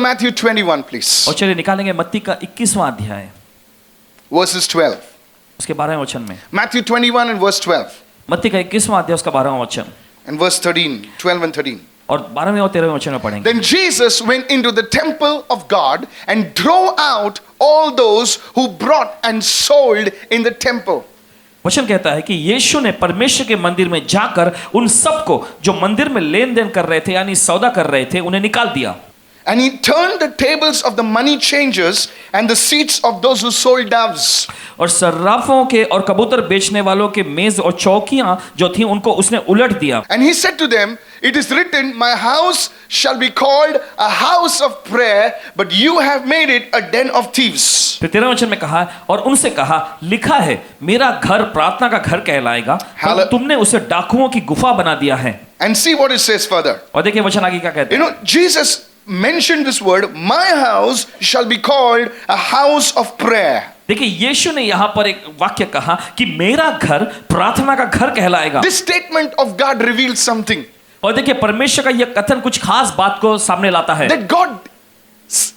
Matthew 21, please. और चलिए निकालेंगे मत्ती का 21वां अध्याय Verses 12. उसके 12वें वचन में। Matthew 21 and verse 12. मत्ती का 21वां अध्याय उसका 12वां वचन And verse 13, 12 and 13. और 12वें और 13वें वचन में पढ़ेंगे। Then Jesus went into the temple of God and drove out all those who brought and sold in the temple. वचन कहता है कि यीशु ने परमेश्वर के मंदिर में जाकर उन सबको जो मंदिर में लेन देन कर रहे थे यानी सौदा कर रहे थे उन्हें निकाल दिया। And he turned the tables of the money changers and the seats of those who sold doves. और सर्राफों के और कबूतर बेचने वालों के मेज और चौकियां जो थी उनको उसने उलट दिया। And he said to them, it is written, my house shall be called a house of prayer, but you have made it a den of thieves. फिर 13वें वचन में कहा और उनसे कहा लिखा है मेरा घर प्रार्थना का घर कहलाएगा पर तुमने उसे डाकुओं की गुफा बना दिया है। And see what it says further. और देखिए वचन आगे क्या कहते हैं। Jesus mentioned this word, my house shall be called a house of prayer. देखिए यीशु ने यहाँ पर एक वाक्य कहा कि मेरा घर प्रार्थना का घर कहलाएगा। This statement of God reveals something. और देखिए परमेश्वर का यह कथन कुछ खास बात को सामने लाता है। That God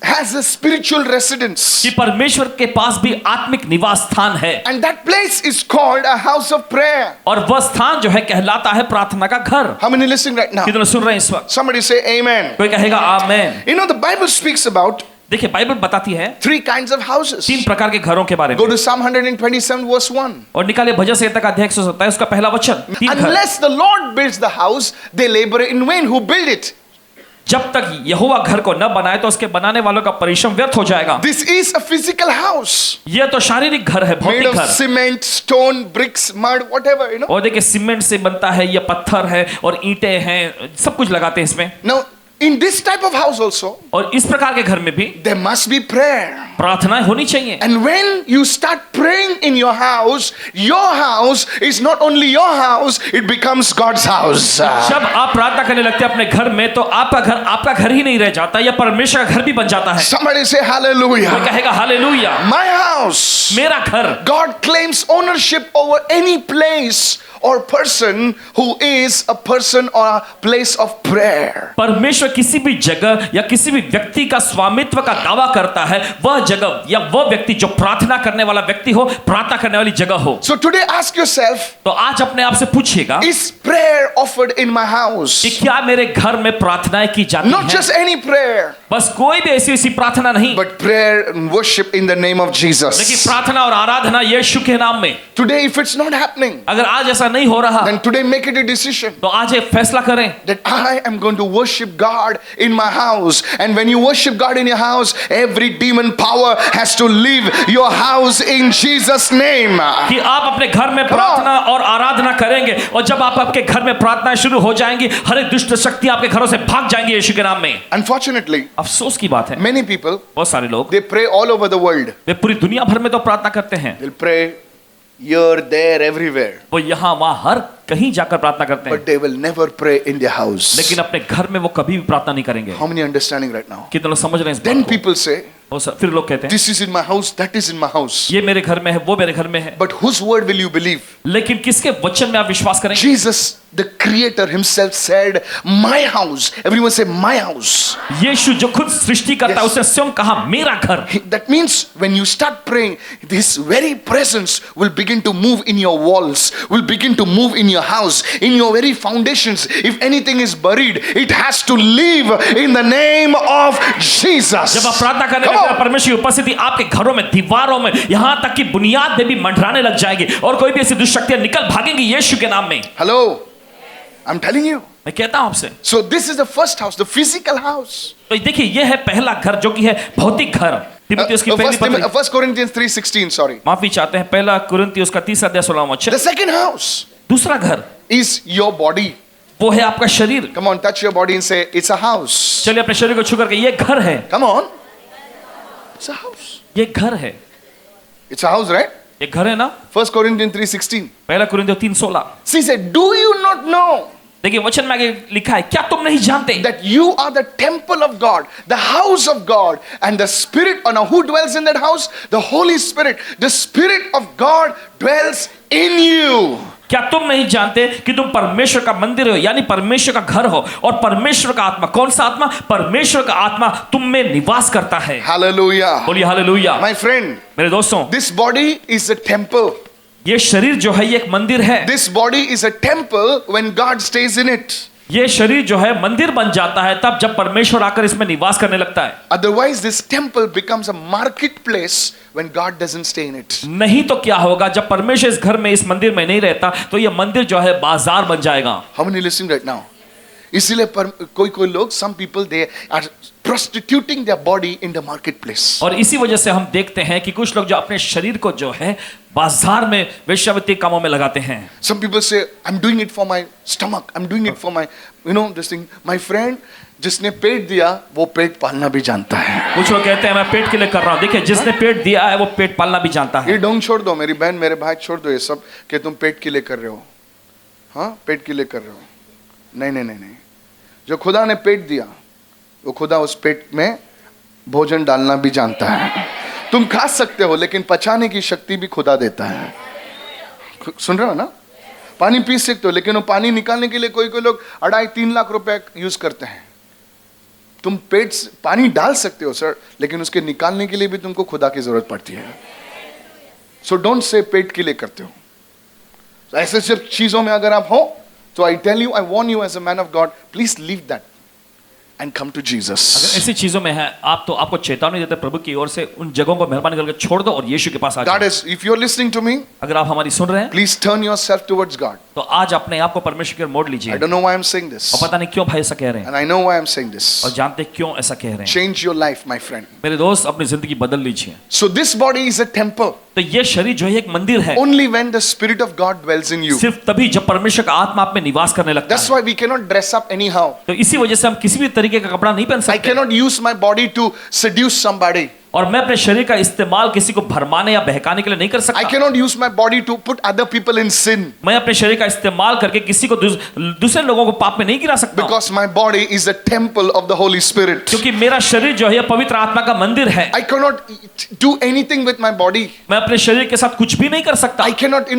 has a spiritual residence. कि परमेश्वर के पास भी आत्मिक निवास स्थान है। And that place is called a house of prayer. और वह स्थान जो है कहलाता है प्रार्थना का घर। How many listening right now? कितने सुन रहे हैं इस वक्त? Somebody say amen. कोई कहेगा आमेन। The Bible speaks about देखिए बाइबल बताती है 3 kinds of houses. 3 प्रकार के घरों के बारे में। Go to Psalm 127 verse 1. और निकाले भजन संहिता का अध्याय 127 उसका पहला वचन। Unless the Lord builds the house, they labor in vain who build it. जब तक यहोवा घर को न बनाए तो उसके बनाने वालों का परिश्रम व्यर्थ हो जाएगा। This is a physical house. यह तो शारीरिक घर है, भौतिक घर। Made of cement, stone, bricks, mud, whatever, और देखिए सीमेंट से बनता है, यह पत्थर है और ईंटें हैं, सब कुछ लगाते हैं इसमें। Now, in this type of house also, और इस प्रकार के घर में भी there must be prayer. प्रार्थनाएं होनी चाहिए। And when you start praying in your house is not only your house, it becomes God's house. जब आप प्रार्थना करने लगते हैं अपने घर में तो आपका घर ही नहीं रह जाता, यह परमेश्वर का घर भी बन जाता है। Somebody say hallelujah. कोई कहेगा हालेलुया। My house. मेरा घर। God claims ownership over any place or person who is a person or a place of prayer. परमेश्वर किसी भी जगह या किसी भी व्यक्ति का स्वामित्व का दावा करता है, वह जगह या वह व्यक्ति जो प्रार्थना करने वाला व्यक्ति हो, प्रार्थना करने वाली जगह हो। So today ask yourself, तो आज अपने आप से पूछिएगा, is prayer offered in my house? कि क्या मेरे घर में प्रार्थनाएं की जाती हैं? Not just any prayer, बस कोई भी ऐसी प्रार्थना नहीं, but prayer and worship in the name of Jesus. लेकिन प्रार्थना और आराधना यीशु के नाम में। Today if it's not happening, अगर आज ऐसा नहीं हो रहा, then today make it a decision. तो आज एक फैसला करें that I am going to worship God in my house. And when you worship God in your house, every demon power has to leave your house in Jesus name. कि आप अपने घर में प्रार्थना और आराधना करेंगे और जब आप आपके घर में प्रार्थना शुरू हो जाएंगी, हर एक दुष्ट शक्ति आपके घरों से भाग जाएंगी यीशु के नाम में। Unfortunately, अफसोस की बात है, many people, बहुत सारे लोग, they pray all over the world. वे पूरी दुनिया भर में तो प्रार्थना करते हैं, They'll pray here, there, everywhere. वो यहाँ वहाँ हर कहीं जाकर प्रार्थना करते हैं, But they will never pray in their house. लेकिन अपने घर में वो कभी भी प्रार्थना नहीं करेंगे। How many understanding right now? कितने लोग समझ रहे हैं इस Then बात को? people say, फिर लोग कहते हैं this is in my house, that is in my house. ये मेरे घर में है, वो मेरे घर में है। But whose word will you believe? लेकिन किसके वचन में आप विश्वास करेंगे? Jesus, the creator himself said, my house. Everyone say my house. यीशु जो खुद सृष्टि करता है, उसने स्वयं कहा मेरा घर। That means when you start praying, this very presence will begin to move in your walls, will begin to move in your house, in your very foundations. If anything is buried, it has to leave in the name of Jesus. जब आप प्रार्थना करने लगते हैं, परमेश्वर की उपस्थिति आपके घरों में, दीवारों में, यहाँ तक कि बुनियाद में भी मंडराने लग जाएगी और कोई भी ऐसी दुष्ट शक्तियां निकल भागेंगी यीशु के नाम में। Hello, I'm telling you. मैं कहता हूं आपसे। So this is the first house, the physical house. तो देखिए यह है पहला घर जो कि है भौतिक घर। तिमुथियुस की पहली पत्री, 1 Corinthians 3:16, sorry. माफी चाहते हैं, पहला कुरिन्थियुस का 3 अध्याय 16वां वचन। The second house दूसरा घर is your body. वो है आपका शरीर। Come on, touch your body and say, it's a house. चलिए अपने शरीर को छू करके ये घर है। Come on. It's a house. ये घर है। It's a house, right? ये घर है ना? 1 Corinthians 3:16. पहला कुरिन्थियों 3:16। She said, do you not know देखिए वचन में आगे लिखा है, क्या तुम नहीं जानते that you are the temple of God, the house of God, and the Spirit, or now who dwells in that house? The Holy Spirit. The Spirit of God dwells in you. क्या तुम नहीं जानते कि तुम परमेश्वर का मंदिर हो, यानी परमेश्वर का घर हो, और परमेश्वर का आत्मा, कौन सा आत्मा? परमेश्वर का आत्मा तुम में निवास करता है। Hallelujah. बोलिए हालेलुया। My friend, मेरे दोस्तों, this body is a temple. ये शरीर जो है ये एक मंदिर है। This body is a temple when God stays in it. ये शरीर जो है मंदिर बन जाता है तब जब परमेश्वर आकर इसमें निवास करने लगता है। Otherwise, this temple becomes a marketplace when God doesn't stay in it. नहीं तो क्या होगा, जब परमेश्वर इस घर में, इस मंदिर में नहीं रहता तो ये मंदिर जो है बाजार बन जाएगा। How many listening right now? इसीलिए कोई लोग, some people, they are prostituting their body in the marketplace. और इसी वजह से हम देखते हैं कि कुछ लोग जो अपने शरीर को जो है बाजार में वेश्यावृत्ति कामों में लगाते हैं। Some people say, I'm doing it for my stomach. I'm doing it for my, this thing. My friend, जिसने पेट दिया वो पेट पालना भी जानता है। कुछ लोग कहते हैं मैं पेट के लिए कर रहा हूं। देखिए, जिसने पेट दिया है वो पेट पालना भी जानता है। ये ढोंग छोड़ दो, मेरी बहन, मेरे भाई, छोड़ दो ये सब कि तुम पेट के लिए कर रहे हो। हाँ, पेट के लिए कर रहे हो। नहीं नहीं नहीं नहीं, जो खुदा ने पेट दिया वो खुदा उस पेट में भोजन डालना भी जानता है। तुम खा सकते हो लेकिन पचाने की शक्ति भी खुदा देता है। सुन रहे हो ना? पानी पी सकते हो लेकिन वो पानी निकालने के लिए कोई लोग 2.5-3 लाख रुपए यूज करते हैं। तुम पेट से पानी डाल सकते हो सर, लेकिन उसके निकालने के लिए भी तुमको खुदा की जरूरत पड़ती है। सो डोंट से पेट के लिए करते हो। ऐसे सब चीजों में अगर आप हो तो I tell you, I warn you as a man of God, please leave that and come to Jesus. अगर ऐसी चीजों में है आप, तो आपको चेतावनी देते प्रभु की ओर से, उन जगहों को मेहरबानी करके छोड़ दो और यीशु के पास आ जाओ। That is, if you are listening to me, अगर आप हमारी सुन रहे हैं please turn yourself towards God. तो आज अपने आप को परमेश्वर की ओर मोड़ लीजिए। I don't know why I'm saying this, और पता नहीं क्यों भाई ऐसा कह रहे हैं, and I know why I'm saying this. और जानते हैं क्यों ऐसा कह रहे हैं। Change your life, my friend. मेरे दोस्त, अपनी जिंदगी बदल लीजिए। So this body is a temple. तो ये शरीर जो है एक मंदिर है। Only when the Spirit of God dwells in you. सिर्फ तभी जब परमेश्वर का आत्मा आप में निवास करने लगता That's है। why we cannot dress up anyhow. तो इसी वजह से हम किसी भी तरीके का कपड़ा नहीं पहन I सकते। cannot use my body to seduce somebody. और मैं अपने शरीर का इस्तेमाल किसी को भरमाने या बहकाने के लिए नहीं कर I सकता। cannot use my body to put other people in sin. मैं अपने शरीर का इस्तेमाल करके किसी को दूसरे लोगों को पाप में नहीं गिरा सकता। Because my body is a temple of the Holy Spirit. क्योंकि मेरा शरीर जो है पवित्र आत्मा का मंदिर है। I cannot do anything with my body. मैं अपने शरीर के साथ कुछ भी नहीं कर सकता। I cannot,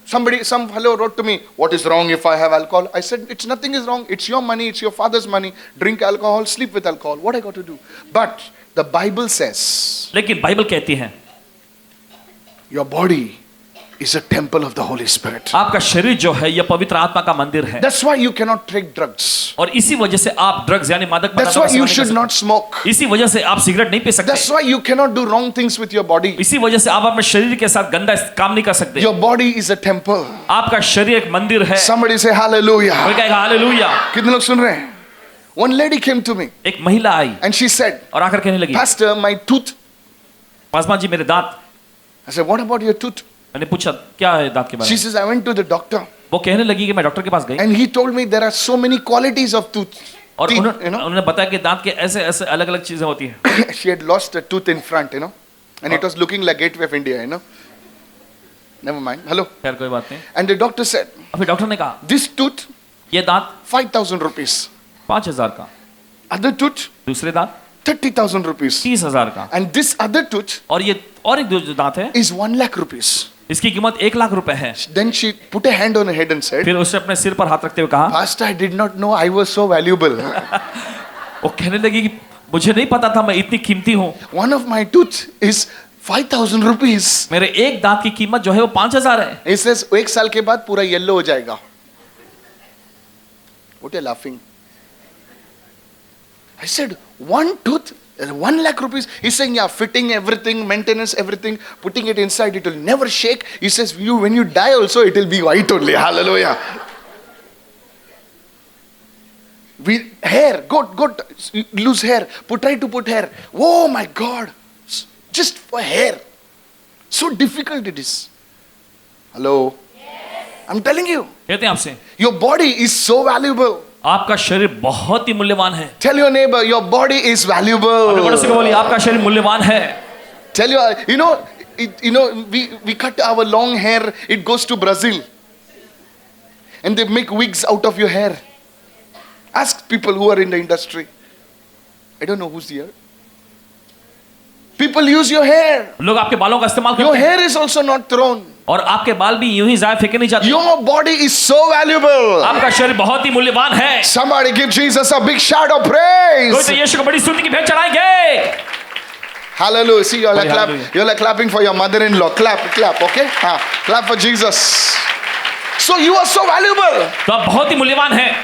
some fellow wrote to me, what is wrong if I have alcohol? I said, it's nothing is wrong. It's your money. It's your father's money. Drink alcohol, sleep with alcohol. What I got to do? But the Bible says, लेकिन Bible कहती है your body is a temple of the Holy Spirit. आपका शरीर जो है यह पवित्र आत्मा का मंदिर है। That's why you cannot take drugs. और इसी वजह से आप ड्रग्स यानी मादक That's why you should not smoke. इसी वजह से आप सिगरेट नहीं पी सकते। That's why you cannot do wrong things with your body. इसी वजह से आप अपने शरीर के साथ गंदा काम नहीं कर सकते। Your body is a temple. आपका शरीर एक मंदिर है। Somebody say hallelujah. कोई कहेगा हालेलुया। कितने लोग सुन रहे हैं? One lady came to me एक महिला आई and she said, और आकर कहने लगी, Pastor, my tooth. Paswan ji मेरे दांत। I said, what about your tooth? मैंने पूछा क्या है दांत के बारे She में। says, I went to the doctor वो कहने लगी कि मैं डॉक्टर के पास गई and he told me there are so many qualities of tooth. और Teeth, उन्होंने बताया कि दांत के ऐसे ऐसे अलग अलग चीजें होती हैं। She had lost a tooth in front, and it was looking like Gateway of India, Never mind. Hello. खैर कोई बात नहीं। And the doctor said, अभी डॉक्टर ने कहा this tooth, ये दांत 5,000 rupees. 5,000 का, Other tooth, दूसरे दांत 30,000 rupees. 30,000 का, And this other tooth और ये और एक जो दांत है is 1 lakh rupees. इसकी कीमत 1 लाख रुपए है। Then she put a hand on her head and said, फिर उसने अपने सिर पर हाथ रखते हुए कहा, Pastor, I did not know I was so valuable. वो कहने लगी कि मुझे नहीं पता था मैं इतनी कीमती हूँ। One of my tooth is 5,000 rupees. मेरे एक दांत की कीमत जो है वो 5,000 है। He says, 1 साल के बाद पूरा येलो हो जाएगा. What are you laughing? I said, one tooth, 1 lakh rupees. He's saying, yeah, fitting everything, maintenance, everything, putting it inside, it will never shake. He says, when you die also, it will be white only. Hallelujah. Hair, go, lose hair. Try to put hair. Oh my God. Just for hair. So difficult it is. Hello. Yes. I'm telling you. कहते हैं आपसे, Your body is so valuable. आपका शरीर बहुत ही मूल्यवान है। Tell your neighbor, your body is अपने valuable. पड़ोसी को बोलिए आपका शरीर मूल्यवान है। Tell we cut our long hair, it goes to Brazil. And they make wigs out of your hair. Ask people who are in the industry. I don't know who's here. People use your hair. लोग आपके बालों का इस्तेमाल Your करते हैं। hair is also not thrown. और आपके बाल भी यूं ही जाए फेंके नहीं जाते। Your body is so valuable. आपका शरीर बहुत ही मूल्यवान है। Somebody give Jesus a big shout of कोई praise. तो यीशु को बड़ी स्तुति की भेंट चढ़ाएंगे। Hallelujah. See, you're like, Hallelujah. you're like clapping for your mother-in-law. Clap, okay? Clap for Jesus. So you are so valuable. तो आप बहुत ही मूल्यवान हैं।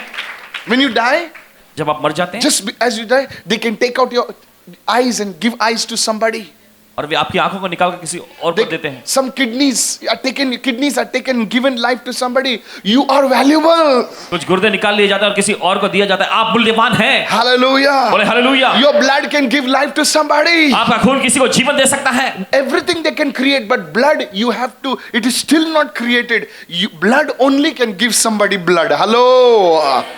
When you die, जब आप मर जाते हैं just as you die, they can take out your eyes and give eyes to somebody. और वे आपकी आंखों को निकाल कर किसी और को देते हैं। Some kidneys are taken, given life to somebody. You are valuable. कुछ गुर्दे निकाल लिए जाते हैं और किसी और को दिया जाता है। आप मूल्यवान हैं। Hallelujah. बोले hallelujah. Your blood can give life to somebody. आपका खून किसी को जीवन दे सकता है। Everything they can create, but blood you have to. It is still not created. Blood only can give somebody blood. Hello.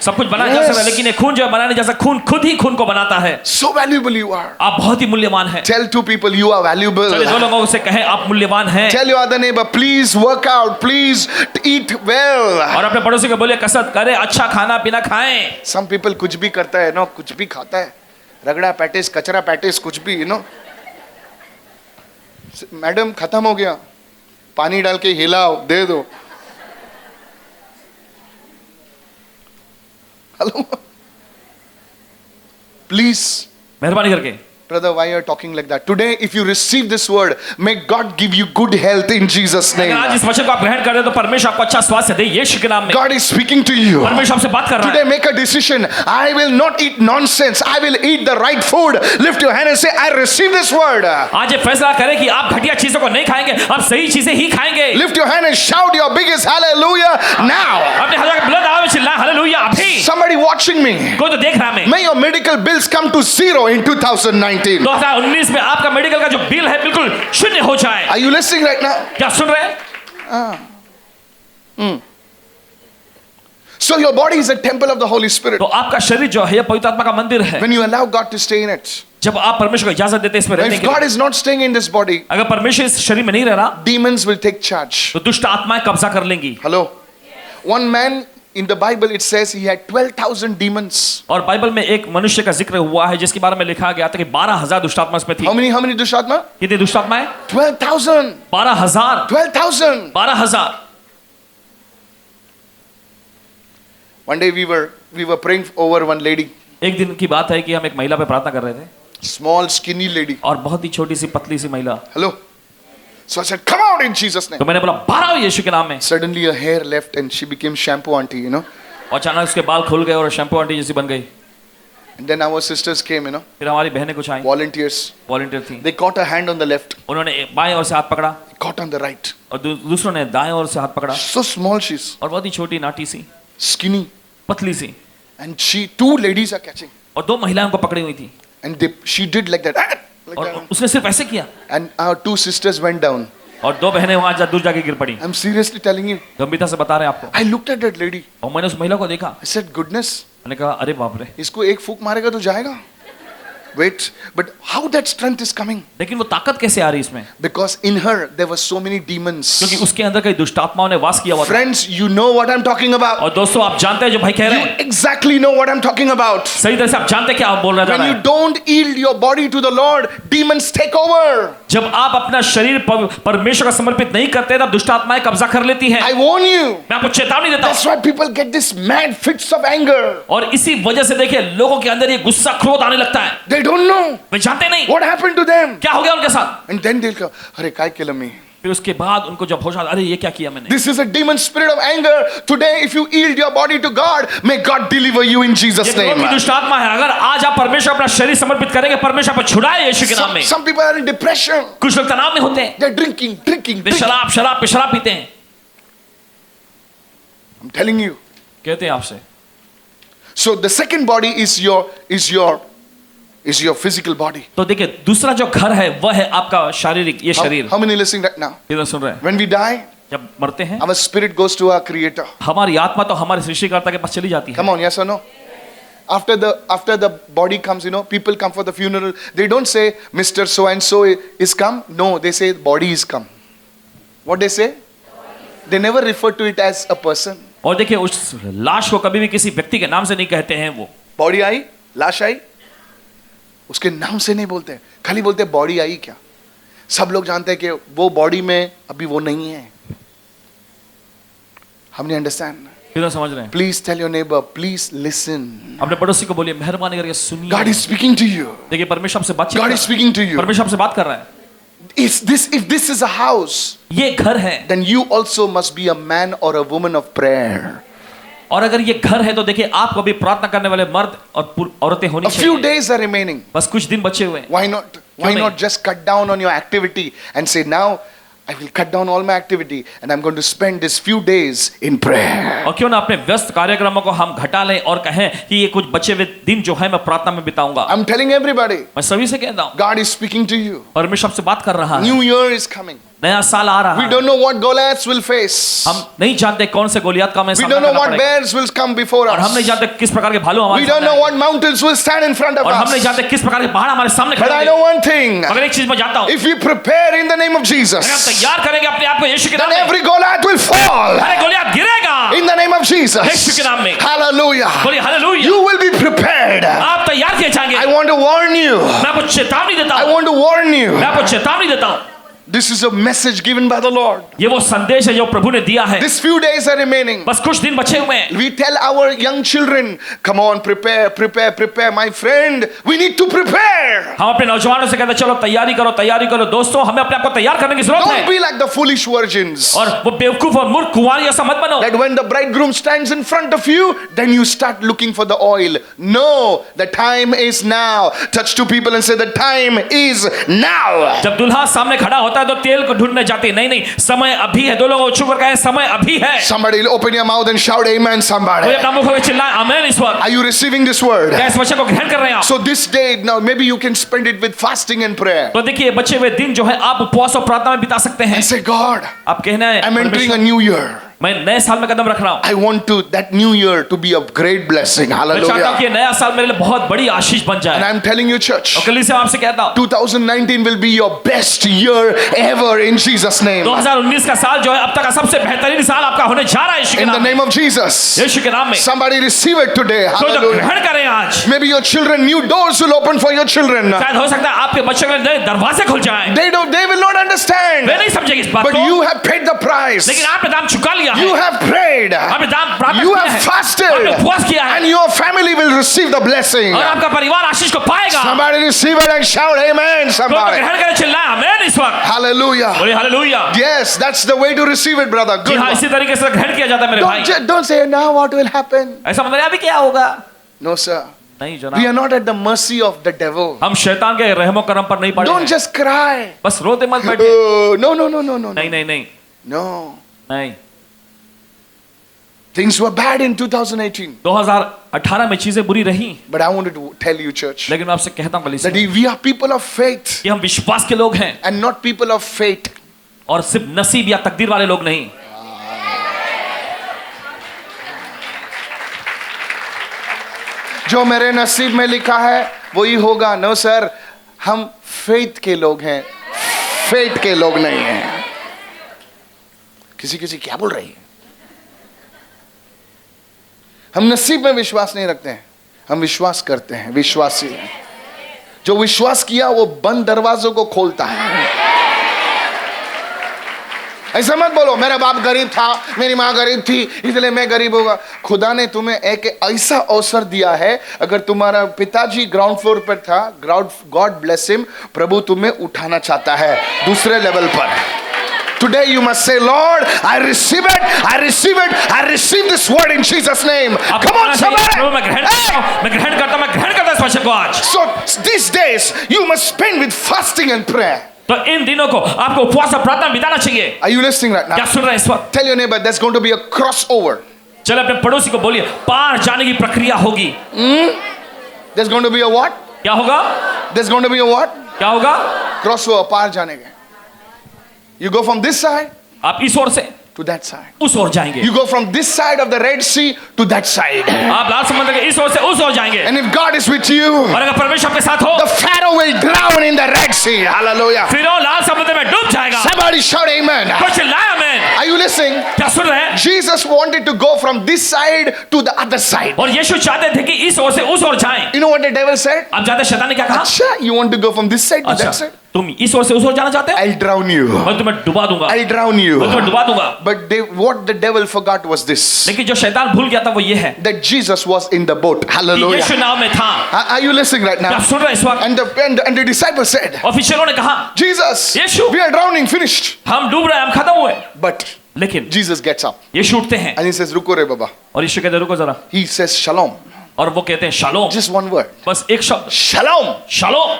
सब कुछ बनाया जा सकता है, लेकिन ये खून जो है बनाया नहीं जा सकता। खून खुद ही खून को बनाता है। So valuable you are. आप बहुत ही मूल्यवान हैं। Tell two people you are valuable. चलिए दो लोगों से कहें आप मूल्यवान हैं। Tell your other neighbor, please work out, please eat well. और अपने पड़ोसी को बोलिए कसरत करें, अच्छा खाना पीना खाएं। Some people कुछ भी करता है ना, कुछ भी खाता है, रगड़ा पैटिस, कचरा पैटिस, कुछ भी, you know. मैडम खत्म हो गया, पानी डाल के हिलाओ, दे दो। हेलो, प्लीज, मेहरबानी करके। brother, why you are talking like that? Today, if you receive this word, may God give you good health in Jesus' name. अगर आज इस वचन को आप ग्रहण कर दे तो परमेश्वर आपको अच्छा स्वास्थ्य दे यीशु के नाम में। God is speaking to you. परमेश्वर आपसे बात कर रहा Today, है। make a decision. I will not eat nonsense. I will eat the right food. Lift your hand and say, I receive this word. आज ये फैसला करें कि आप घटिया चीजों को नहीं खाएंगे, आप सही चीजें ही खाएंगे। Lift your hand and shout your biggest hallelujah now. अपने हजार के बुलंद आवाज में चिल्लाएं हालेलुया अभी। Somebody watching me. कोई तो देख रहा है। May your medical bills come to zero in 2019. 2019 में आपका मेडिकल का जो बिल है बिल्कुल शून्य हो जाए। Are you listening right now? क्या सुन रहे हैं? So your body is a temple of the Holy Spirit. तो आपका शरीर जो है ये पवित्र आत्मा का मंदिर है। When you allow God to stay in it. जब आप परमेश्वर को इजाजत देते हैं इसमें रहने If के God लिए, is not staying in this body, अगर परमेश्वर इस शरीर में नहीं रह रहा demons will take charge. तो दुष्ट आत्माएं कब्जा कर लेंगी। Hello. One man in the Bible it says he had 12,000 demons. और बाइबल में एक मनुष्य का जिक्र हुआ है जिसके बारे में लिखा गया था कि 12,000 दुष्ट आत्मा उसमें थी। How many Dushatma? कितनी दुष्ट आत्माएं? 12,000. 12,000। 12,000. 12,000। One day we were praying over one lady. एक दिन की बात है कि हम एक महिला पे प्रार्थना कर रहे थे Small skinny lady. और बहुत ही छोटी सी पतली सी महिला। Hello. So I said, come out in Jesus' name. तो मैंने बोला बाहर आओ यीशु के नाम में। Suddenly her hair left and she became shampoo auntie, you know. और अचानक उसके बाल खुल गए और शैम्पू आंटी जैसी बन गई। And then our sisters came, you know, फिर हमारी बहनें कुछ आई, volunteers. वॉलंटियर थी। They caught her hand on the left, उन्होंने बाएं ओर से हाथ पकड़ा caught on the right. और दूसरों ने दाएं ओर से हाथ पकड़ा So small she's, और बहुत ही छोटी नाटी सी skinny. पतली सी And two ladies are catching. और दो महिलाएं उनको पकड़ी हुई थी And she did like that. Like और that. उसने सिर्फ ऐसे किया And our two sisters went down. और दो बहनें वहां दूर जाके गिर पड़ी। I'm seriously telling you. गंभीरता से बता रहे हैं आपको। I looked at that lady. और मैंने उस महिला को देखा, I said, goodness, मैंने कहा अरे बाप रे, इसको एक फूक मारेगा तो जाएगा. Wait, but how that strength is coming? लेकिन वो ताकत कैसे आ रही इसमें? Because in her there were so many demons. क्योंकि उसके अंदर कई दुष्ट आत्माओं ने वास किया हुआ था। Friends, you know what I'm talking about. और दोस्तों आप जानते हैं जो भाई कह रहे You हैं, exactly know what I'm talking about. सही तरह से आप जानते हैं क्या आप बोल रहे When you हैं। don't yield your body to the Lord, demons take over. जब आप अपना शरीर परमेश्वर का समर्पित नहीं करते तब दुष्ट आत्माएं कब्जा कर लेती हैं। I warn you. मैं आपको चेतावनी देता That's हूं। why people get this mad fits of anger. और इसी वजह से देखिए लोगों के अंदर ये गुस्सा क्रोध आने लगता है। They don't know वे जानते नहीं what happened to them. क्या हो गया उनके साथ। And then they'll go, अरे काय केलं मी? फिर उसके बाद उनको जब होश आता, अरे ये क्या किया मैंने। This is a demon spirit of anger. Today, if you yield your body to God, may God deliver you in Jesus' ये क्रोध name. की दुष्ट आत्मा है। अगर आज आप परमेश्वर अपना शरीर समर्पित करेंगे, परमेश्वर पर छुड़ाए यीशु के नाम में। Some people are in depression. कुछ लोग तनाव में होते हैं, They're drinking. वे शराब पीते हैं। I'm telling you. कहते हैं आपसे। So the second body is your physical body. तो देखिए दूसरा जो घर है वह है आपका शारीरिक ये शरीर। How many listening right now? किधर सुन रहे हैं? When we die, जब मरते हैं our spirit goes to our Creator. हमारी आत्मा तो हमारे सृष्टिकर्ता के पास चली जाती है। Come on, yes or no? After the body comes, you know, people come for the funeral. They don't say Mr. So and so is come. No, they say body is come. What they say? They never refer to it as a person. और देखिए उस लाश को कभी भी किसी व्यक्ति के नाम से नहीं कहते हैं। वो बॉडी आई, लाश आई, उसके नाम से नहीं बोलते, खाली बोलते बॉडी आई। क्या सब लोग जानते हैं कि वो बॉडी में अभी वो नहीं है। हमने अंडरस्टैंड? कितना समझ रहे हैं? Please tell your neighbor, please listen. अपने पड़ोसी को बोलिए मेहरबानी करके सुनिए। God is speaking to you. देखिए परमेश्वर आपसे बातचीत God कर is रहा speaking to है। you. परमेश्वर आपसे बात कर रहा है। If this is a house, ये घर है, then you also must be a man or a woman of prayer. और अगर ये घर है तो देखिए आपको भी प्रार्थना करने वाले मर्द और औरतें होनी A few चाहिए। days are remaining. बस कुछ दिन बचे हुए हैं। Why not? Why नहीं? not just cut down on your activity and say, now I will cut down all my activity and I'm going to spend this few days in prayer. और क्यों ना अपने व्यस्त कार्यक्रमों को हम घटा लें और कहें कि ये कुछ बचे हुए दिन जो है मैं प्रार्थना में बिताऊंगा। I'm telling everybody, मैं सभी से कहता हूँ God is speaking to you. परमेश्वर आपसे बात कर रहा है। New year is coming. नया साल आ रहा We है। don't know what Goliaths will face. हम नहीं जानते कौन से गोलियत का हमें We सामना don't know करना what पड़ेगा bears will come before और हम नहीं us. जानते किस प्रकार के भालू हमारे We don't सामने know आएंगे। what mountains will stand in front of और हम नहीं us. जानते किस प्रकार के पहाड़ हमारे सामने But खड़े I होंगे। know one thing. मगर एक चीज मैं जानता हूँ, If we prepare in the name of अगर हम Jesus, तैयार करेंगे अपने आप को यीशु के नाम then में, every Goliath will fall अरे गोलियत गिरेगा in the name of Yeshu Jesus. के नाम में। Hallelujah. बोलिए hallelujah. You will be prepared. आप तैयार किए जाएंगे। I want to warn you. मैं आपको चेतावनी देता I हूँ, want to warn you. मैं आपको चेतावनी देता हूँ। This is a message given by the Lord. ये वो संदेश है जो प्रभु ने दिया है। These few days are remaining. बस कुछ दिन बचे हुए हैं। We tell our young children, come on, prepare, prepare, prepare. My friend, we need to prepare. हम अपने नौजवानों से कहते हैं चलो तैयारी करो, तैयारी करो। दोस्तों हमें अपने आप को तैयार करने की जरूरत Don't है be like the foolish virgins. और वो बेवकूफ और मूर्ख कुंवारी ऐसा मत बनो That when the bridegroom stands in front of you, then you start looking for the oil. No, the time is now. Touch two people and say, the time is now. जब दुल्हा सामने खड़ा होता है तो तेल को ढूंढने जाती है। नहीं नहीं, समय अभी है। दो लोग छुप कर कहे समय अभी है। Somebody open your mouth and shout amen, कोई somebody. अपना मुख होकर चिल्लाए आमीन इस वक्त। Are you receiving this word? क्या इस वचन को ग्रहण कर रहे हैं आप? So this day, now maybe you can spend it with fasting and prayer. तो देखिए बचे हुए दिन जो है आप उपवास और प्रार्थना में बिता सकते हैं। And say, God, आप कहना है I'm entering a new year. मैं नए साल में कदम रख रहा हूँ। I want that new year to be a great blessing. मैं चाहता हूँ कि Hallelujah. ये नया साल मेरे लिए बहुत बड़ी आशीष बन And जाए। I'm telling you, church, और कल से आपसे कहता हूँ 2019 will be your best year ever in Jesus' name. 2019 का साल जो है अब तक का सबसे बेहतरीन साल आपका होने जा रहा है यीशु के In the नाम में। name of Jesus. यीशु के नाम में। Somebody receive it today. कोई तो Hallelujah. ग्रहण करें आज। Maybe your children, new doors will open for your children. शायद हो सकता है आपके बच्चों के लिए नए दरवाजे खुल जाएं। They will not understand. वे नहीं समझेंगे इस बात But को। you have paid the price. लेकिन आपने दाम चुका लिया है। You have prayed. आपने दाम प्राप्त You किया have है। fasted. आपने उपवास किया है। And your family will receive the blessing. और आपका परिवार आशीष को पाएगा। Somebody receive it and shout amen. कोई तो Somebody. ग्रहण करें चिल्लाए आमीन इस वक्त। Hallelujah. बोलिए hallelujah. Yes, that's the way to receive it, brother. जी Good हाँ, one. इसी तरीके से ग्रहण किया जाता है मेरे भाई। Don't say now what will happen. ऐसा मतलब अभी क्या होगा? No, sir. नहीं We are जनाब, not at the mercy of the devil. हम शैतान के रहमो करम पर नहीं पड़े Don't हैं। just cry. बस रोते मत बैठे। Oh, no, no, no, no, no, no. नहीं नहीं नहीं No. नहीं। Things were bad in 2018. 2018 में चीजें बुरी रही, But I wanted to tell you, church, लेकिन मैं आपसे कहता हूँ that कलीसिया we are people of faith कि हम विश्वास के लोग हैं and not people of fate. और सिर्फ नसीब या तकदीर वाले लोग नहीं। जो मेरे नसीब में लिखा है वही होगा। नो सर, हम फेथ के लोग हैं, फेट के लोग नहीं हैं। किसी किसी क्या बोल रही है? हम नसीब में विश्वास नहीं रखते हैं, हम विश्वास करते हैं। विश्वासी हैं। जो विश्वास किया वो बंद दरवाजों को खोलता है। ऐसा मत बोलो मेरा बाप गरीब था, मेरी माँ गरीब थी इसलिए मैं गरीब होगा। खुदा ने तुम्हें एक ऐसा अवसर दिया है, अगर तुम्हारा पिताजी ग्राउंड फ्लोर पर था, गॉड ब्लेस हिम, प्रभु तुम्हें उठाना चाहता है दूसरे लेवल पर। Today you must say, Lord, I receive it, I receive it, I receive this word in Jesus' name. Come on, somebody. मैं ग्रहण करता हूँ, मैं ग्रहण करता हूँ इस वचन को आज। So these days you must spend with fasting and prayer. तो इन दिनों को आपको उपवास और प्रार्थना में बिताना चाहिए। Are you listening right क्या now? सुन रहे हैं इस वक्त? Tell your neighbor there's going to be a crossover. चलो अपने पड़ोसी को बोलिए पार जाने की प्रक्रिया होगी। There's going to be a what? क्या होगा? There's going to be a what? क्या होगा? Crossover, पार जाने के। You go from this side आप इस ओर से to that side. उस ओर जाएंगे। You go from this side of the Red Sea to that side. आप लाल समुद्र के इस ओर से उस ओर जाएंगे। And if God is with you, और अगर परमेश्वर आपके साथ हो, the Pharaoh will drown in the Red Sea. Hallelujah. फिर वो लाल समुद्र में डूब जाएगा। Somebody shout amen. कुछ चिल्लाए आमीन। Are you listening? क्या सुन रहे हैं? Jesus wanted to go from this side to the other side. और यीशु चाहते थे कि इस ओर से उस ओर जाएं। You know what the devil said? आप जानते हैं शैतान ने क्या कहा? Acha, you want to go from this side to अच्छा, that side? तुम इस ओर से उस ओर जाना चाहते हो, I'll drown you. मैं तुम्हें डुबा दूंगा, I'll drown you. मैं तुम्हें डुबा दूंगा। But what the devil forgot was this, लेकिन जो शैतान भूल गया था वो ये है that Jesus was in the boat. कि Hallelujah. यीशु नाव में था। Are you listening right क्या now? आप सुन रहे हैं इस वक्त? And the disciples said, और फिशरों ने कहा, Jesus, Yeshu, we are drowning, finished. हम डूब रहे हैं, हम खत्म हुए। But लेकिन Jesus gets up यीशु उठते हैं and he says, Ruko re baba. और यीशु कहते हैं, रुको जरा, He says, Shalom. और वो कहते हैं शालोम, Just one word. बस एक शब्द Shalom. Shalom,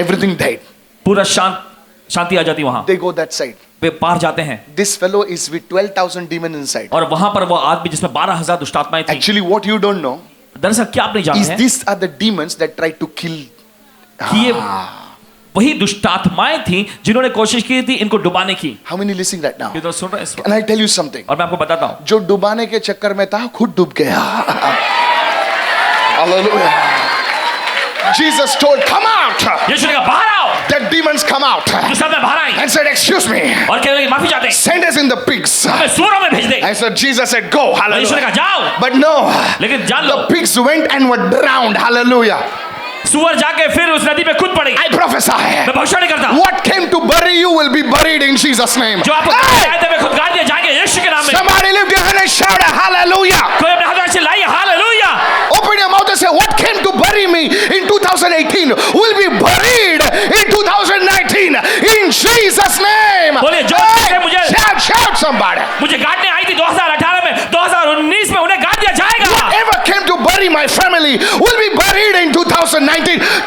Everything died. पूरा शांति आ जाती वहां। They go that side. वे पार जाते हैं This fellow is with 12,000 demons inside. और वहां पर वो आदमी जिसमें 12,000 दुष्ट आत्माएं थी। Actually, what you don't know दरअसल क्या आप नहीं is जानते हैं these are the demons that try to kill. कि ये वही दुष्ट आत्माएं थी जिन्होंने कोशिश की थी इनको डुबाने की। How many listening right now? ये तो सुन रहे हैं इस वक्त? Can I tell you something? और मैं आपको बताता हूं, जो डुबाने के चक्कर में था खुद डूब गया. Hallelujah. Jesus told, come out. यीशु ने कहा बाहर आओ, That demons come out दुष्ट आत्माएं बाहर आई and said, excuse me, और कहने लगे माफी चाहते हैं, send us in the pigs. हमें सूअरों में भेज दे। And so Jesus said, go. और यीशु ने Hallelujah. कहा जाओ, But no, लेकिन जान लो the pigs went and were drowned. Hallelujah. सूअर जाके फिर उस नदी में कूद पड़े। I prophesy. मैं भविष्यवाणी करता हूं, What came to bury you will be buried in Jesus' name. जो आपको Hey! आए थे वे खुद गाड़ दिए जाएंगे यीशु के नाम में। Somebody lift your hand and shout a hallelujah. कोई अपने हाथ में चिल्लाइए hallelujah. Open your mouth and say, what came to bury me in 2018 will be buried in 2019 in Jesus' name. बोलिए, जो Hey! चीजें मुझे- Shout somebody. मुझे गाड़ने आई थी 2018 में, 2019 में उन्हें गाड़ दिया जाएगा। Whatever came to bury my family will be buried in 2019.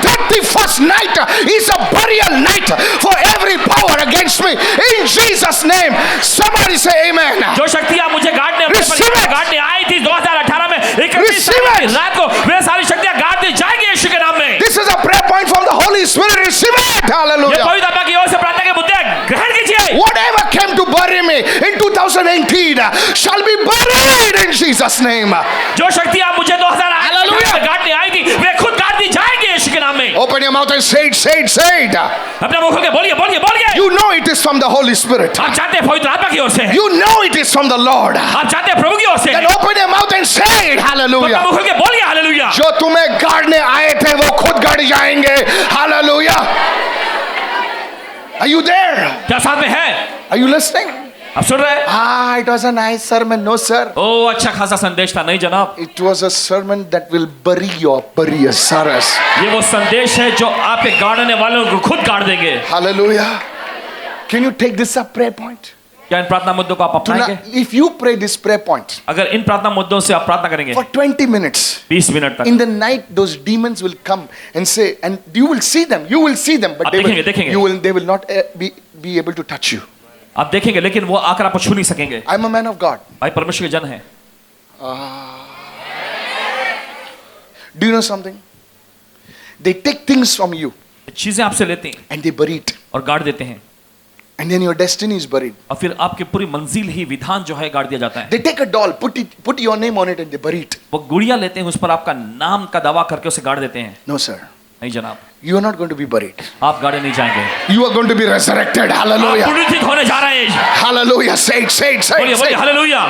31st night is a burial night for every power against me in Jesus' name. Somebody say amen. जो शक्तियां मुझे गाड़ने अपने Receive परिवार को it. गाड़ने आई थी 2018 में 31 Receive तारीख की it. रात को, वे सारी शक्तियां गाड़ दी जाएंगी यीशु के नाम में। This is a prayer point from the Holy Spirit. Receive it. ये Hallelujah. पवित्र आत्मा की ओर से प्रार्थना के मुद्दे ग्रहण कीजिए। Whatever came to bury me in 2018 shall be buried in Jesus' name. जो शक्तियां मुझे 2018 Hallelujah. में गाड़ने आई थी वे खुद गाड़ दी जाएंगी यीशु के नाम में। Open your mouth and say it, say it, say it. अपना मुंह खोल के बोलिए बोलिए बोलिए। You know it is from the Holy Spirit. आप जानते हैं पवित्र आत्मा की ओर से है, You know it is from the Lord. आप जानते हैं प्रभु की ओर से Then है। open your mouth and say it. अपना Hallelujah. मुंह खोल के बोलिए हालेलुया। जो तुम्हें गाड़ने आए थे वो खुद गड़ जाएंगे. Hallelujah. Are you there? क्या साथ में है? Are you listening? आप सुन रहे हैं? Ah, it was a nice sermon. No, sir. ओ अच्छा खासा संदेश था, नहीं जनाब, It was a sermon that will bury your sorrows. ये वो संदेश है जो आपके गाड़ने वालों को खुद गाड़ देंगे। Hallelujah. Can you take this up prayer point? क्या इन प्रार्थना मुद्दों को आप अपनाएंगे? Tonight, if you pray this prayer point अगर इन प्रार्थना मुद्दों से आप प्रार्थना करेंगे for 20 minutes, 20 मिनट तक, in the night those demons will come and say, and you will see them, but आप देखेंगे। they will not be able to touch you. आप देखेंगे लेकिन वो आकर आपको छू नहीं सकेंगे। I'm a man of God. भाई परमेश्वर के जन है। Do you know something? They take things from you चीजें आपसे लेते हैं and they bury it, और गाड़ देते हैं, and then your destiny is buried. और फिर आपकी पूरी मंजिल ही विधान जो है गाड़ दिया जाता है। They take a doll, put your name on it, and they bury it. वो गुड़िया लेते हैं, उस पर आपका नाम का दावा करके उसे गाड़ देते हैं। No, sir. नहीं जनाब, You are not going to be buried. आप गाड़े नहीं जाएंगे, You are going to be resurrected. आप Hallelujah. पुनरुत्थित होने जा रहे हैं। Hallelujah. Say it, say it, say बोलिए it. Say बोलिए it. Hallelujah.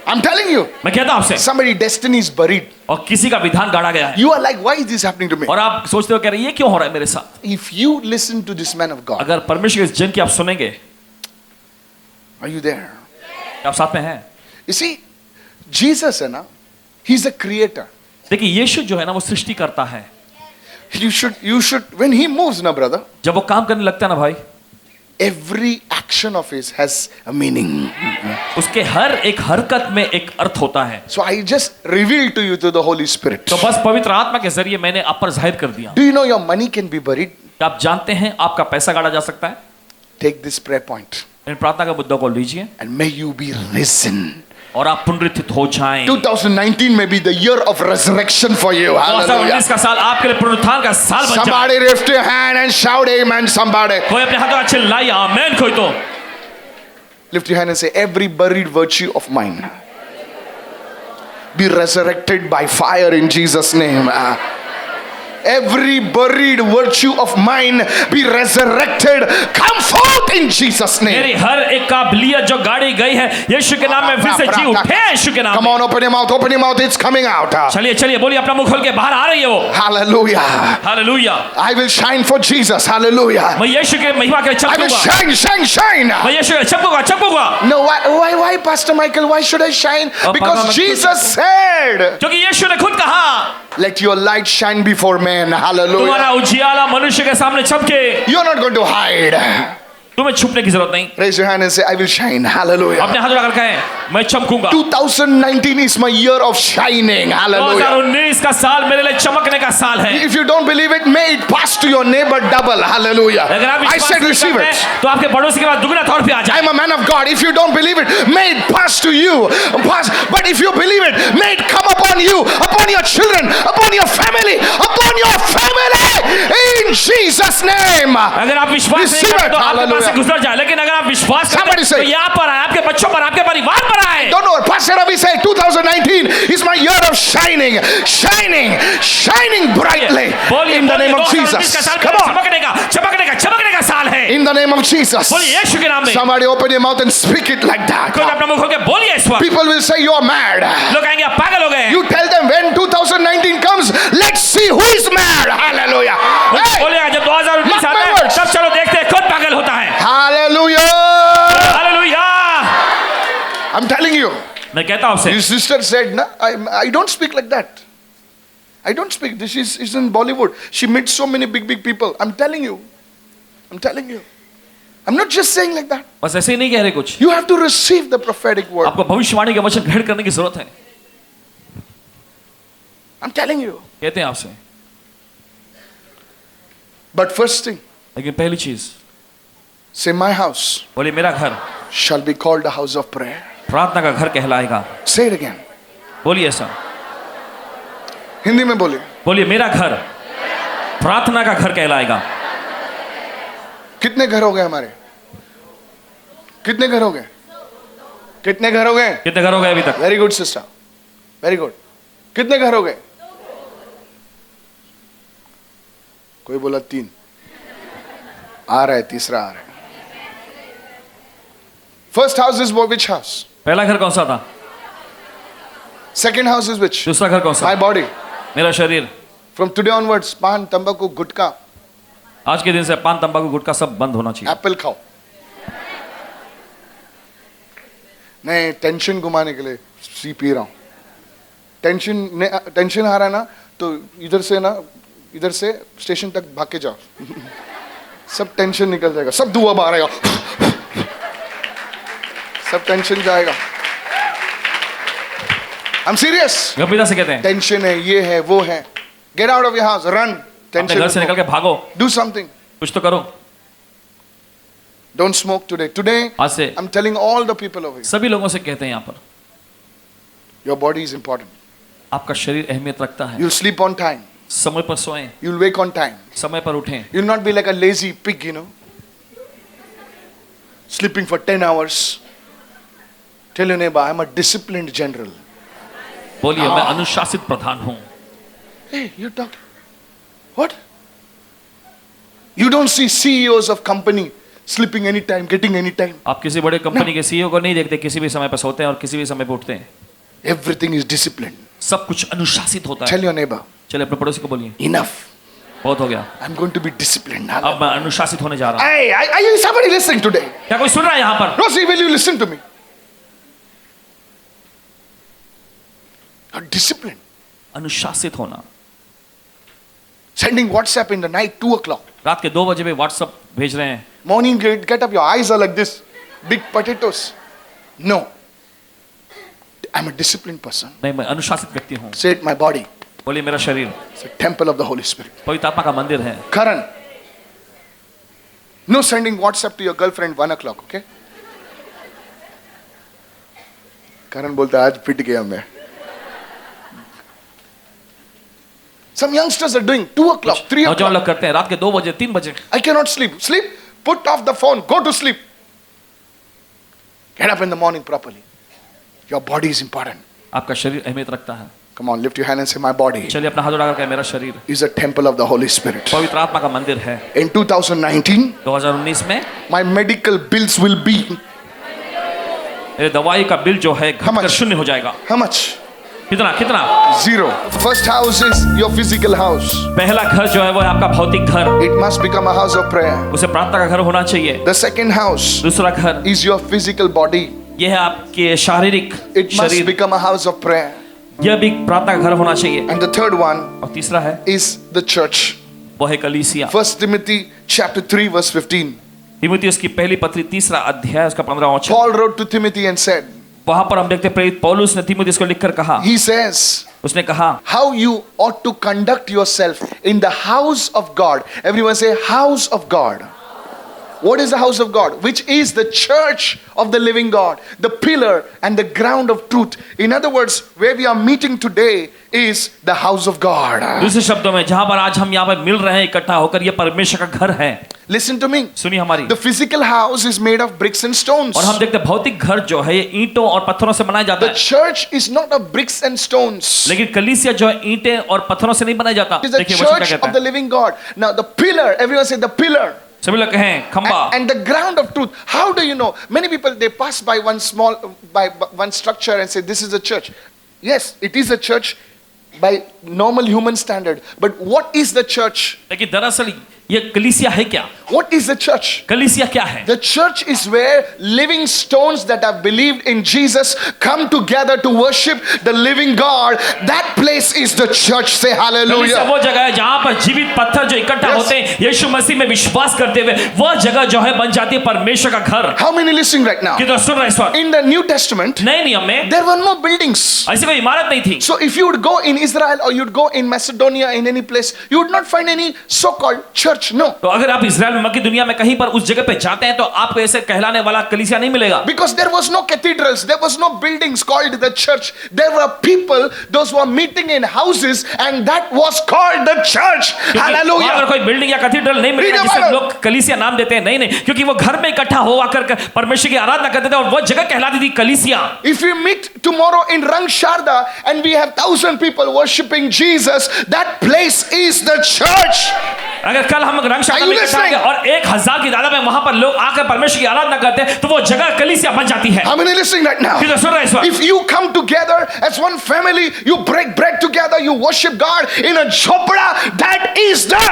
I'm telling you, मैं कहता हूं आपसे, somebody destiny is buried. और किसी का विधान गाड़ा गया है You are like, why is this happening to me? और आप सोचते हो कह रहे ये क्यों हो रहा है मेरे साथ? If you listen to this man of God, अगर परमेश्वर के इस जन की आप सुनेंगे, are you there? आप साथ में हैं। You see, Jesus है ना, he's a creator. देखिए यीशु जो है ना वो सृष्टि करता है। You should, when he moves na brother, जब वो काम करने लगता है ना भाई, every action of his has a meaning. उसके हर एक हरकत में एक अर्थ होता है। So I just revealed to you through the Holy Spirit. तो बस पवित्र आत्मा के जरिए मैंने आप पर जाहिर कर दिया। Do you know your money can be buried? क्या आप जानते हैं आपका पैसा गाड़ा जा सकता है? Take this prayer point इन प्रार्थना के मुद्दों को लीजिए and may you be risen. और आप पुनरुत्थित हो जाएं। 2019 may be the year of resurrection for you. Hallelujah. 2019 का साल आपके लिए पुनरुत्थान का साल बन जाए। Somebody lift your hand and shout amen. Somebody कोई अपने हाथों में चिल्लाइए आमीन। कोई तो lift your hand and say, every buried virtue of mine be resurrected by fire in Jesus' name. every buried virtue of mine be resurrected. Come forth in Jesus' name. मेरी हर एक काबिलियत जो गाड़ी गई है यीशु के नाम में फिर से जी उठे यीशु के नाम Come में। on, open your mouth, open your mouth. It's coming out. चलिए चलिए बोलिए, अपना मुंह खोल के बाहर आ रही है वो। Hallelujah. Hallelujah. I will shine for Jesus. Hallelujah. मैं यीशु के महिमा के लिए I will चमकूंगा। shine, shine, shine. मैं यीशु के लिए चमकूंगा चमकूंगा। No, why, Pastor Michael? Why should I shine? Oh, Because Papa, Jesus said, क्योंकि यीशु ने खुद कहा, let your light shine before men. Hallelujah. तुम्हारा उजियाला मनुष्य के सामने चमके। You're not going to hide. तुम्हें छुपने की जरूरत नहीं। Raise your hand and say, I will shine. Hallelujah. अपने हाथ उठाकर कहें, मैं चमकूंगा। 2019 is my year of shining. Hallelujah. 2019 का साल मेरे लिए चमकने का साल है। If you don't believe it, may it pass to your neighbor double. Hallelujah. अगर आप I विश्वास said नहीं receive करते it. तो आपके पड़ोसी के पास दुगना तौर पे आ जाए। I'm a man of God. If you don't believe it, may it pass to you. But if you believe it, may it come upon you, upon your children, upon your family, upon your family. In Jesus' name. अगर आप विश्वास नहीं Receive करते it. तो आपके पास से Hallelujah. गुजर जाए, लेकिन अगर आप विश्वास करते Somebody हैं say. तो यहाँ पर आए, आपके बच्चों पर, आपके परिवार पर आए। Don't know. Pastor Ravi said 2019 is my year of shining, shining, shining brightly. बोलिए, In the name of 2019 का Jesus. साल Come on. चमकने का साल है। In the name of Jesus. बोलिए यीशु के नाम में। Somebody open your mouth and speak it like that. कोई अपना मुंह खोल के बोलिए इस वक्त। People will say you are mad. लोग कहेंगे आप पागल हो गए हैं। You tell them when 2019 comes, let's see who is mad. Hallelujah. Hey, बोलेगा जब 2019 Mark आता my है words. तब चलो देखते हैं कौन पागल होता है। hallelujah. Hallelujah. I'm telling you. मैं कहता हूं आपसे, His sister said, "No, I don't speak like that. I don't speak. This is in Bollywood. She met so many big people. I'm telling you. I'm telling you. I'm not just saying like that. बस ऐसे ही नहीं कह रहे कुछ। You have to receive the prophetic word. आपको भविष्यवाणी के वचन ग्रहण करने की जरूरत है। I'm telling you. कहते हैं आपसे, But first thing, लेकिन पहली चीज say my house बोलिए मेरा घर shall be called a house of prayer. प्रार्थना का घर कहलाएगा। Say it again. बोलिए ऐसा, हिंदी में बोलिए. बोलिए मेरा घर प्रार्थना का घर कहलाएगा। कितने घर हो गए हमारे? कितने घर हो गए? कितने घर हो गए? कितने घर हो गए अभी तक? Very good sister, very good. कितने घर हो गए? कोई बोला 3. आ रहा है, तीसरा आ रहा है. First house is which house? पहला घर कौन सा था? Second house is which? दूसरा घर कौन सा? My body. मेरा शरीर। From today onwards, पान, तंबाकू, गुटखा, आज के दिन से पान तंबाकू गुटखा सब बंद होना चाहिए। एप्पल खाओ. नहीं, टेंशन घुमाने के लिए सी पी रहा हूं. टेंशन आ रहा है ना, तो इधर से स्टेशन तक भाग के जाओ. सब टेंशन निकल जाएगा. सब दुआ मारेगा. सब टेंशन जाएगा. I'm serious. गंभीरता से कहते हैं, टेंशन है, ये है, वो है. Get out of your house, run. अपने घर से निकल के भागो, Do something. कुछ तो करो। Don't smoke today. Today, आज से I'm telling all the people over here, सभी लोगों से कहते हैं यहाँ पर, your body is important. आपका शरीर अहमियत रखता है। You'll sleep on time. समय पर सोएं, You'll wake on time. समय पर उठें। You'll not be like a lazy pig, sleeping for 10 hours. Tell your neighbor, I'm a disciplined general. बोलिए मैं अनुशासित प्रधान हूँ। Hey, you talk. What? You don't see CEOs of company sleeping anytime, getting anytime. आप किसी बड़े company के CEO को नहीं देखते किसी भी समय पर सोते हैं और किसी भी समय पर उठते हैं। Everything is disciplined. सब कुछ अनुशासित होता Tell है। your neighbor, चलिए अपने पड़ोसी को बोलिए, enough. बहुत हो गया, I'm going to be disciplined. अब मैं अनुशासित होने जा रहा हूँ। Hey, are you somebody listening today? क्या कोई सुन रहा है यहाँ पर? Rosie, will you listen to me? You're disciplined. अनुशासित होना। Sending WhatsApp in the night, 2 o'clock. रात के 2 बजे पे व्हाट्सएप भेज रहे हैं। Morning, get up, your eyes are like this. Big potatoes. No. I'm a disciplined person. नहीं, मैं अनुशासित व्यक्ति हूँ। Say it, my body. बोलिए मेरा शरीर It's a temple of the Holy Spirit. पवित्र आत्मा का मंदिर है। Karan. No sending WhatsApp to your girlfriend 1 o'clock, okay? Karan बोलता है आज पिट गया मैं. Some youngsters are doing 2 o'clock, 3 नौजवान o'clock. लोग करते हैं रात के 2 बजे 3 बजे। I cannot sleep. Sleep. Put off the phone. Go to sleep. Get up in the morning properly. Your body is important. आपका शरीर अहमियत रखता है। Come on, lift your hand and say, my body चलिए अपना हाथ उठाकर कहें, मेरा शरीर is a temple of the Holy Spirit. पवित्र आत्मा का मंदिर है। In 2019, 2019 में my medical bills will be मेरे दवाई का बिल जो है घटकर much? शून्य हो जाएगा। how much? कितना कितना? 0. First house is your physical house. पहला घर जो है वो है आपका भौतिक घर, It must become a house of prayer. उसे प्रार्थना का घर होना चाहिए। The second house दूसरा घर is your physical body. यह है आपके शारीरिक It must शरीर, become a house of prayer. यह भी प्रार्थना का घर होना चाहिए। And the third one और तीसरा है is the church. वो है कलीसिया। 1 Timothy chapter 3 verse 15. तीमुथियुस की पहली पत्री तीसरा अध्याय उसका 15वां वचन। Paul wrote to Timothy and said, वहां पर हम देखते हैं प्रेरित पौलुस ने तीमुथियुस को लिखकर कहा, he says, उसने कहा how you ought to conduct yourself in the house of God. Everyone say, house of God. What is the house of God? Which is the church of the living God, the pillar and the ground of truth. In other words, where we are meeting today is the house of God. दूसरे शब्दों में जहां पर आज हम यहाँ पर मिल रहे हैं इकट्ठा होकर, यह परमेश्वर का घर है। Listen to me. सुनिए हमारी। The physical house is made of bricks and stones. और हम देखते हैं भौतिक घर जो है ये ईंटों और पत्थरों से बनाया जाता The है, church is not of bricks and stones. लेकिन कलीसिया जो है ईंटें और पत्थरों से नहीं बनाया जाता। It is the देखिए वचन क्या church कहता of the है। living God. Now the pillar, everyone say the pillar. सभी लोग कहें खंबा। And the ground of truth. How do you know? Many people, they pass by one structure and say this is a church. Yes, it is a church by normal human standard. But what is the church? लेकिन दरअसल ये कलीसिया है क्या? What is the church? कलीसिया क्या है? The church is where living stones that have believed in Jesus come together to worship the living God. That place is the church. Say कलीसिया hallelujah. वो जगह है जहां पर जीवित पत्थर जो इकट्ठा Yes. होते हैं यीशु मसीह में विश्वास करते हुए, वह जगह जो है बन जाती है परमेश्वर का घर। How many listening right now? कितना सुन रहे हैं इस वक्त? In the New Testament, नए नियम में there were no buildings. ऐसी कोई इमारत नहीं थी। So if you would go in Israel or you'd go in Macedonia, in any place, you would not find any so-called church. No. तो अगर आप इजराइल में, मक्की दुनिया में कहीं पर उस जगह पे जाते हैं तो आपको ऐसे कहलाने वाला कलीसिया नहीं मिलेगा। Because there was no cathedrals, there was no buildings called the church. There were people, those who were meeting in houses, and that was called the church. क्योंकि वहाँ पर Hallelujah. कोई बिल्डिंग या कैथेड्रल नहीं मिलेगा Read the जिसे Bible. लोग कलीसिया नाम देते हैं। नहीं नहीं, क्योंकि वो घर में इकट्ठा हुआ कर परमेश्वर की आराधना करते थे और वो जगह कहलाती थी कलीसिया। If we meet tomorrow in Rangsharda and we have 1,000 people worshiping Jesus, that place is the church. अगर कल हम रंगशाला Are में you इकट्ठा listening? होंगे और 1000 की तादाद में वहां पर लोग आकर परमेश्वर की आराधना करते हैं तो वो जगह कलीसिया बन जाती है। How many listening right now? कितना सुन रहे हैं इस वक्त? If you come together as one family, you break bread together, you worship God in a jhopra, that is the.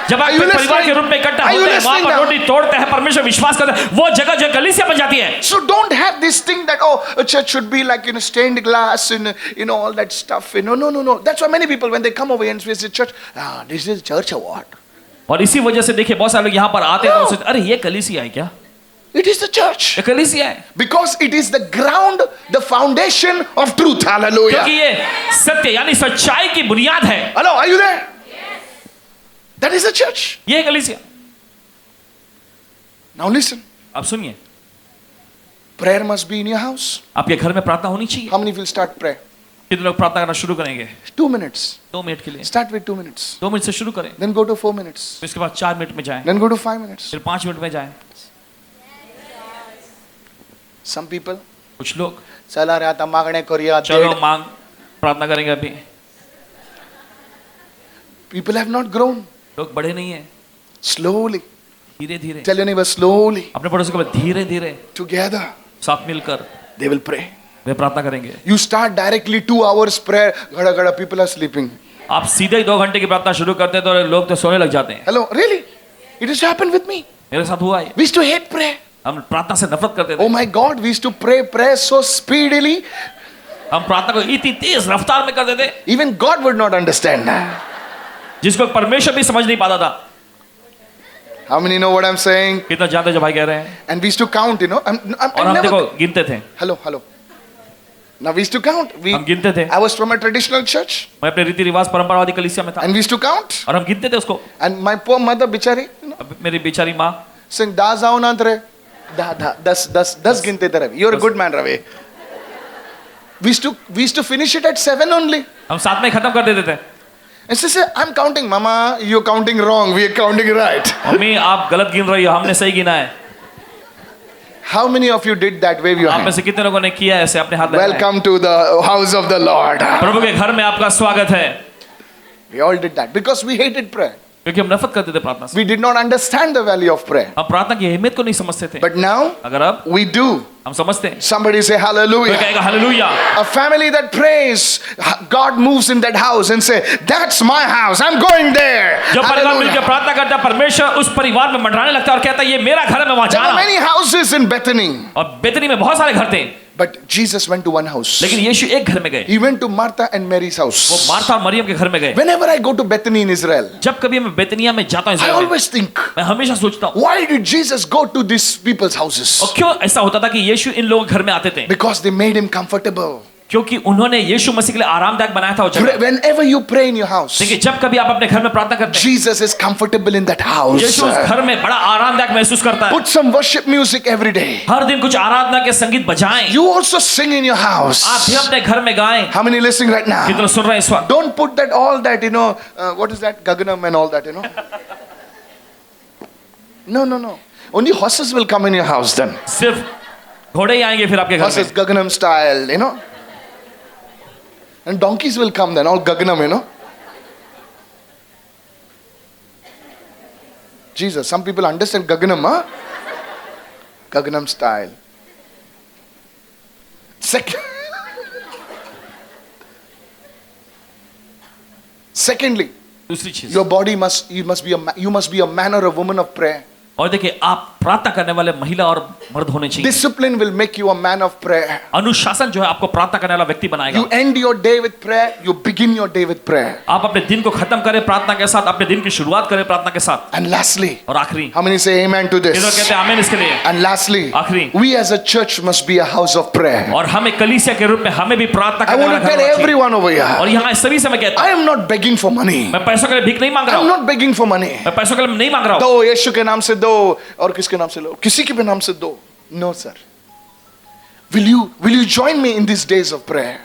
जब आप Are you एक परिवार listening? के रूप में इकट्ठा Are you होते हैं, वहां listening पर now? रोटी तोड़ते हैं, परमेश्वर विश्वास करते हैं, वो जगह जो कलीसिया बन जाती है। So don't have this thing that, oh, a church should be like, stained glass and, all that stuff. No. That's why many people, when they come over and visit church, this is church or what? और इसी वजह से देखिए बहुत सारे लोग यहाँ पर आते हैं तो सोचते, अरे ये कलीसिया है क्या? It is the church. ये कलीसिया है Because it is the ground, the foundation of truth. Hallelujah. क्योंकि ये सत्य यानी सच्चाई की बुनियाद है। Hello, are you there? That is the church. ये है कलीसिया। Now listen. अब सुनिए, Prayer must be in your house. आपके घर में प्रार्थना होनी चाहिए। How many will start prayer? कितने लोग प्रार्थना करना शुरू करेंगे? 2 minutes. 2 मिनट के लिए। Start with 2 minutes. 2 मिनट से शुरू करें, Then go to 4 minutes. फिर इसके बाद 4 मिनट में जाएं, Then go to 5 minutes. फिर 5 मिनट में जाएं। Some people, कुछ लोग चला रे आता मागणे करूया. चलो मांग प्रार्थना करेंगे। अभी People have not grown. लोग बढ़े नहीं है, Slowly. धीरे धीरे Tell your neighbor, slowly. अपने पड़ोसी को धीरे धीरे Together, साथ मिलकर they will pray. वे प्रार्थना करेंगे। You start directly 2 hours prayer. Gada gada, people are sleeping. आप सीधे ही 2 घंटे की प्रार्थना शुरू करते हैं तो लोग तो सोने लग जाते हैं। Hello, really? It has happened with me. मेरे साथ हुआ है। We used to hate prayer. हम प्रार्थना से नफरत करते Oh थे। my God, we used to pray so speedily. हम प्रार्थना को इतनी तेज रफ्तार में करते थे Even God would not understand. जिसको परमेश्वर भी समझ नहीं पाता था। How many know what I'm saying? कितना जानते जो भाई कह रहे हैं। And we used to count, I'm और हम देखो never. गिनते थे, Hello. Now we used to count. हम गिनते थे। I was from a traditional church, मैं अपने रीति रिवाज परंपरावादी कलीसिया में था and we used to count. और हम गिनते थे उसको। And my poor mother, bichari, अब मेरी बेचारी माँ saying, "Da zao na andre, da, das ginte te Ravi. You're a good man, Ravi." We used to finish it at 7 only. हम साथ में खत्म कर देते थे। And she said, "I'm counting, Mama. You're counting wrong. We're counting right." Mummy आप गलत गिन रही हो, हमने सही गिना है। How many of you did that? Wave your आप में hand. से कितने लोगों ने किया ऐसे अपने हाथ लगाए? Welcome to the house of the Lord. प्रभु के घर में आपका स्वागत है। We all did that because we hated prayer. क्योंकि हम नफरत करते थे प्रार्थना से। We did not understand the value of prayer. हम प्रार्थना की अहमियत को नहीं समझते थे। But now अगर अब we do. हम समझते हैं। Somebody say कोई hallelujah. कहेगा hallelujah. A family that prays, God moves in that house and say, that's my house. I'm going there. जो परिवार मिलकर Hallelujah. प्रार्थना करता है, परमेश्वर उस परिवार में मंडराने लगता है और कहता है ये मेरा घर है, मैं वहां जा There रहा are हूं। many houses in Bethany. और बेतनी में बहुत सारे घर थे, But Jesus went to one house. लेकिन यीशु एक घर में गए। He went to Martha and Mary's वो house. मार्था और मरियम के घर में गए। Whenever I go to Bethany in Israel, जब कभी मैं बेतनिया में जाता हूँ I इस्राएल में, always think, मैं हमेशा सोचता हूँ why did Jesus go to these people's houses? और क्यों ऐसा होता था कि यीशु इन लोगों के घर में आते थे? Because they made him comfortable. क्योंकि उन्होंने यीशु मसीह के लिए आरामदायक बनाया था वो जगह। Whenever you pray in your house, देखिए जब कभी आप अपने घर में प्रार्थना करते हैं, Jesus is comfortable in that house. यीशु उस घर में बड़ा आरामदायक महसूस करता है। Put some worship music every day. हर दिन कुछ आराधना के संगीत बजाएं। You also sing in your house. आप भी अपने घर में गाएं। How many listening right now? कितने सुन रहे हैं इस वक्त? Don't put that all that, what is that? Gaganam and all that, No. Only horses will come in your house then. सिर्फ घोड़े ही आएंगे फिर आपके घर Horses, में। Gaganam style, And donkeys will come then, all Gaganam, Jesus, some people understand Gaganam, huh? Gaganam style. Secondly, दूसरी चीज, your body you must be a man or a woman of prayer. और देखिए आप प्रार्थना करने वाले महिला और मर्द होने चाहिए। Discipline will make you a man of prayer. अनुशासन जो है आपको प्रार्थना करने वाला व्यक्ति बनाएगा। You end your day with prayer, you begin your day with prayer. आप अपने दिन को खत्म करें प्रार्थना के साथ, अपने दिन की शुरुआत करें प्रार्थना के साथ। And lastly, और आखिरी, how many say amen to किधर this? कहते हैं आमीन इसके लिए। And lastly, आखिरी, we as a church must be a house of prayer. और हमें कलीसिया के रूप में हमें भी प्रार्थना I करने want वाला to घर tell होना चाहिए। everyone over here, और यहाँ सभी से मैं कहता I हूँ, am not begging for money. मैं पैसों के लिए भीख नहीं मांग रहा I am हूँ, not begging for money. मैं पैसों के लिए नहीं मांग रहा हूँ। दो यीशु के नाम से दो और किसके नाम से लो, किसी के भी नाम से दो. No sir. Will you join me in these days of prayer?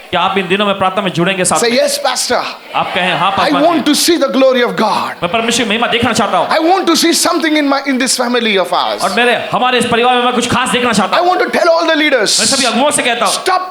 क्या आप इन दिनों में प्रार्थना में जुड़ेंगे साथ Say में? yes, pastor. आप कहें हाँ I पापा, want to see the glory of God. मैं परमेश्वर की महिमा देखना चाहता हूँ I want to see something in this family of ours. और हमारे इस परिवार में मैं कुछ खास देखना चाहता I हूँ। want to tell all the leaders, मैं सभी अगुओं से कहता हूँ, stop,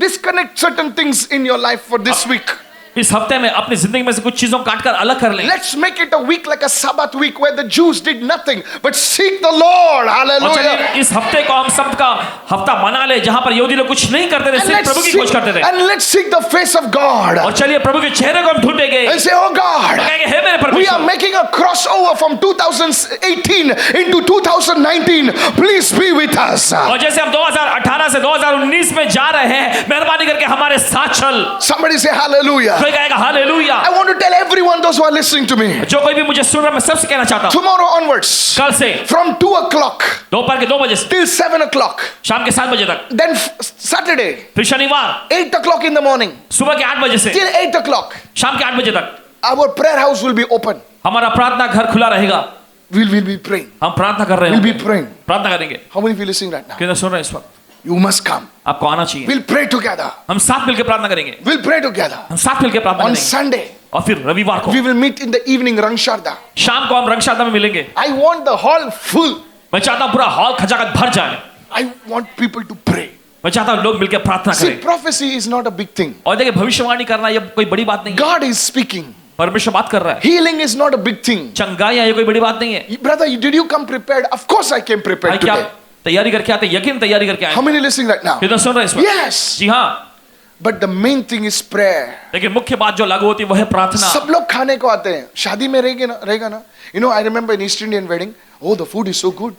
disconnect certain things in your life for this week. इस हफ्ते में अपनी जिंदगी में से कुछ चीजों को काटकर अलग कर लें। Let's make it a week like a Sabbath week where the Jews did nothing but seek the Lord. और Hallelujah. चलिए इस हफ्ते को हम सब का हफ्ता मना ले जहां पर यहूदी लोग कुछ नहीं करते थे, And सिर्फ प्रभु की खोज करते थे। let's seek the face of God. और चलिए प्रभु के चेहरे को हम ढूंढेंगे And say, oh God, कहेंगे हे मेरे we are परमेश्वर, making a crossover from 2018 into 2019. Please be with us. और जैसे हम 2018 से 2019 में जा रहे हैं, मेहरबानी करके हमारे साथ चल। Somebody say hallelujah. कोई कहेगा hallelujah. I want to tell everyone, those who are listening to me, जो कोई भी मुझे सुन रहा है, मैं सबसे कहना चाहता हूँ, tomorrow onwards, कल से from 2 o'clock दोपहर के 2 बजे से till 7 o'clock, शाम के 7 बजे तक, then Saturday, फिर शनिवार 8 o'clock in the morning सुबह के 8 बजे से till 8 o'clock, शाम के 8 बजे तक our prayer house will be open. हमारा प्रार्थना घर खुला रहेगा। We will be praying. हम प्रार्थना कर रहे We'll be हैं, praying. प्रार्थना करेंगे। How many of you listening right now? कितने सुन रहे हैं इस वक्त? You must come. आपको आना चाहिए। We'll pray together. हम साथ मिलकर प्रार्थना करेंगे, We'll pray together. हम साथ मिलकर प्रार्थना On करेंगे। Sunday, और फिर रविवार को we will meet in the evening, Rangsharda. शाम को हम रंगशाला में मिलेंगे। I want the hall full. मैं चाहता हूँ पूरा हॉल खचाखच भर जाए। I want people to pray. मैं चाहता हूँ लोग मिलकर प्रार्थना See, करें। prophecy is not a big thing. और देखिए भविष्यवाणी करना ये कोई बड़ी बात नहीं है, God is speaking. परमेश्वर बात कर रहा है। Healing is not a big thing. चंगाई ये कोई बड़ी बात नहीं है। Brother, did you come prepared? Of course I came भाई prepared क्या today. तैयारी करके आते, यकीन तैयारी करके How आए। many listening right now? कितना सुन रहे हैं इस वक्त? Yes. जी हाँ, But the main thing is prayer. लेकिन मुख्य बात जो लागू होती है वो है प्रार्थना। सब लोग खाने को आते हैं, शादी में रहेगा ना. You know, I remember in East Indian wedding, oh, the food is so good.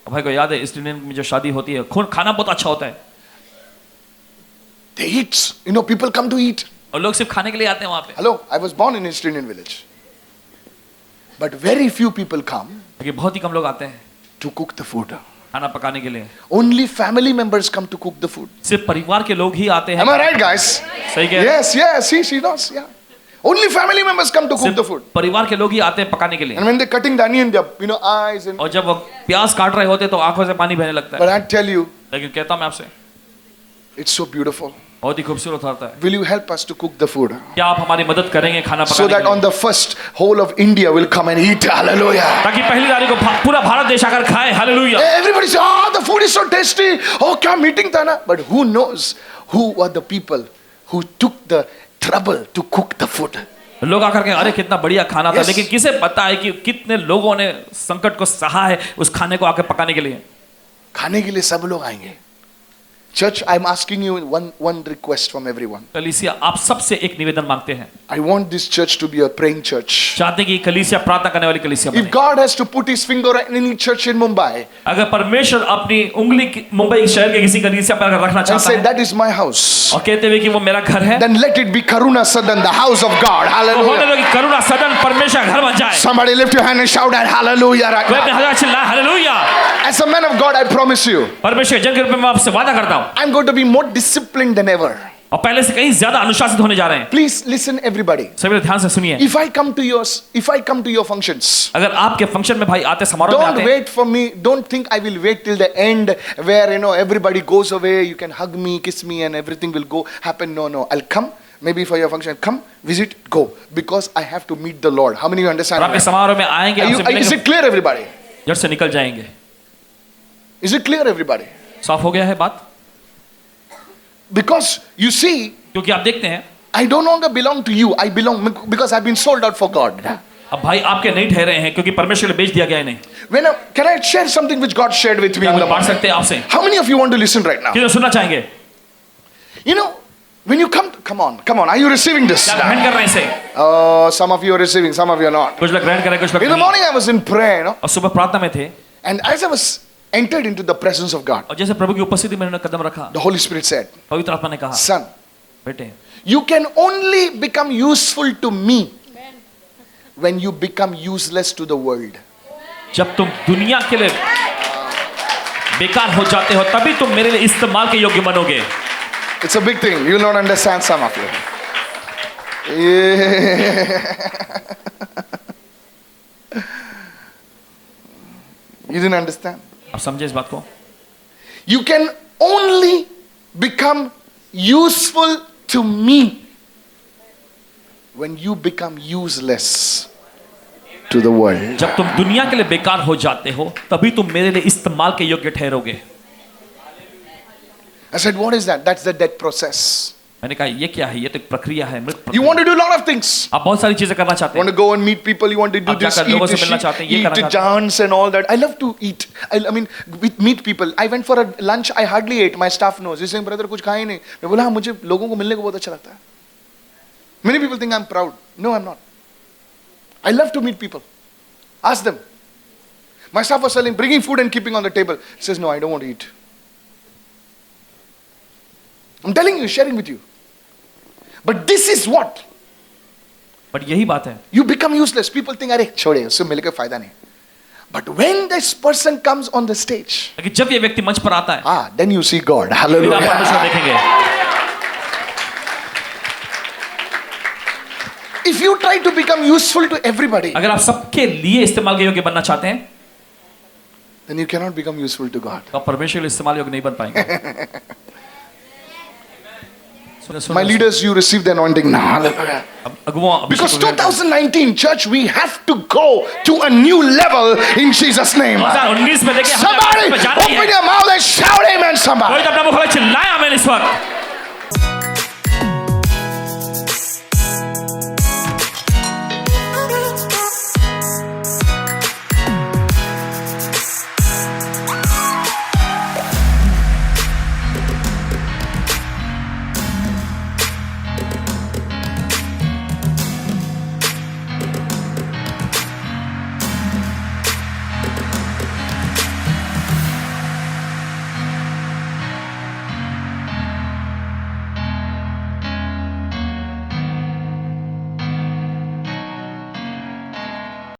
भाई को याद है ईस्ट इंडियन में जो शादी होती है, खाना बहुत अच्छा होता है They eat. You know, people come to eat. और लोग सिर्फ खाने के लिए आते हैं वहां पे। Hello, I was born in East Indian village. But very few people come लेकिन बहुत ही कम लोग आते हैं to cook the food. खाना पकाने के लिए। Only family members come to cook the food. सिर्फ परिवार के लोग ही आते हैं। Am I right, guys? सही कह रहे हैं? Yes, she knows, yeah. Only family members come to cook the food. सिर्फ परिवार के लोग ही आते हैं पकाने के लिए। And when they're cutting the onion, their eyes and. और जब वो प्याज काट रहे होते तो आंखों से पानी बहने लगता But है। I tell you, लेकिन कहता हूं मैं आपसे, It's so beautiful. बहुत ही खूबसूरत होता है। Will you help us to cook the food? क्या आप हमारी मदद करेंगे खाना So पकाने that के on लिए? the first, whole of India will come and eat. Hallelujah. ताकि पहली तारीख को पूरा भारत देश आकर खाए। Hallelujah. Everybody say, oh, the food is so tasty. Oh, क्या meeting था ना? But who knows who were the people who took the trouble to cook the food? लोग आकर के अरे कितना बढ़िया खाना था, Yes. लेकिन किसे पता है कि कितने लोगों ने संकट को सहा है उस खाने को आकर पकाने के लिए। खाने के लिए सब लोग आएंगे. Church, I'm asking you one request from everyone. कलीसिया आप सबसे एक निवेदन मांगते हैं। I want this church to be a praying church. चाहते हैं कि कलीसिया प्रार्थना करने वाली कलीसिया If बने। God has to put his finger on any church in Mumbai अगर परमेश्वर अपनी उंगली मुंबई शहर के किसी कलीसिया पर अगर रखना and चाहता say, है that is my house, और कहते हुए कि वो मेरा घर है, then let it be Karuna Sadan, the house of God. तो होने Hallelujah. दो कि करुणा सदन परमेश्वर घर बन जाए। Somebody lift your hand and shout at hallelujah right कोई now. अपने हाथ चिल्लाए hallelujah. As a man of God, I promise you, परमेश्वर के जन के रूप में मैं आपसे वादा करता हूँ I'm going to be more disciplined than ever. और पहले से कहीं ज्यादा अनुशासित होने जा रहे हैं। Please listen, everybody. सभी लोग ध्यान से सुनिए। If I come to your functions, अगर आपके फंक्शन में भाई आते समारोह में don't आते हैं, wait for me. Don't think I will wait till the end where everybody goes away. You can hug me, kiss me, and everything will go happen. No. I'll come. Maybe for your function, come, visit, go, because I have to meet the Lord. How many of you understand? और आपके समारोह में आएंगे, आपसे Is मिलेंगे, it clear, everybody? जड़ से निकल जाएंगे। Is it clear, everybody? साफ हो गया है बात? Because you see, क्योंकि आप देखते हैं I no longer belong to you. I belong because I've been sold out for God. अब भाई आपके नहीं ठहरे हैं क्योंकि परमेश्वर ने बेच दिया गया इन्हें। Can I share something which God shared with me? क्या In कुछ the बांट morning? सकते हैं आपसे? How many of you want to listen right now? कितने सुनना चाहेंगे? When you come on, are you receiving this? क्या ग्रहण कर रहे हैं इसे? Oh, some of you are receiving, some of you are not. कुछ लोग ग्रहण कर रहे हैं, कुछ लोग In the नहीं। morning I was in prayer, और सुबह प्रार्थना में थे and as I was entered into the presence of God, और जैसे प्रभु की उपस्थिति में उन्होंने कदम रखा, the Holy Spirit said, पवित्र आत्मा ने कहा, son, बेटे you can only become useful to me when you become useless to the world. जब तुम दुनिया के लिए बेकार हो जाते हो तभी तुम मेरे लिए इस्तेमाल के योग्य बनोगे। It's a big thing. You will not understand, some of you. Yeah. You didn't understand? आप समझे इस बात को? You can only become useful to me when you become useless to the world. जब तुम दुनिया के लिए बेकार हो जाते हो तभी तुम मेरे लिए इस्तेमाल के योग्य ठहरोगे। I said, what is that? That's the death process. मैंने कहा ये क्या है? ये तो एक प्रक्रिया है, मृत You प्रक्रिया। want to do a lot of things. आप बहुत सारी चीजें करना चाहते You want हैं, to go and meet people. You want to do आप this, जाकर eat लोगों से this, मिलना चाहते हैं, ये करना eat, चाहते हैं। dance and all that. I love to eat. I mean, meet people. I went for a lunch. I hardly ate. My staff knows. He's saying, brother, कुछ खाया ही नहीं. मैं बोला हाँ मुझे लोगों को मिलने को बहुत अच्छा लगता है. Many people think I'm proud. No, I'm not. I love to meet people. Ask them. My staff was selling, bringing food and keeping on the table. He says, no, I don't want to eat. I'm telling you, sharing with you. But this is what? But यही बात है, You become useless. People think, अरे छोड़े उससे मिलकर फायदा नहीं. But when this person comes on the stage, लेकिन जब ये व्यक्ति मंच पर आता है then you see God. फिर आप Hallelujah. परमेश्वर देखेंगे। If you try to become useful to everybody, अगर आप सबके लिए इस्तेमाल के योग्य बनना चाहते हैं then you cannot become useful to God. तो आप परमेश्वर के लिए इस्तेमाल योग्य नहीं बन पाएंगे। My leaders, you receive the anointing now. Hallelujah. अब अगुआ Because 2019, church, we have to go to a new level in Jesus' name. 2019 में देखिए Somebody open your mouth and shout amen, somebody. कोई तो अपना मुख खोले चिल्लाए आमीन इस वक्त।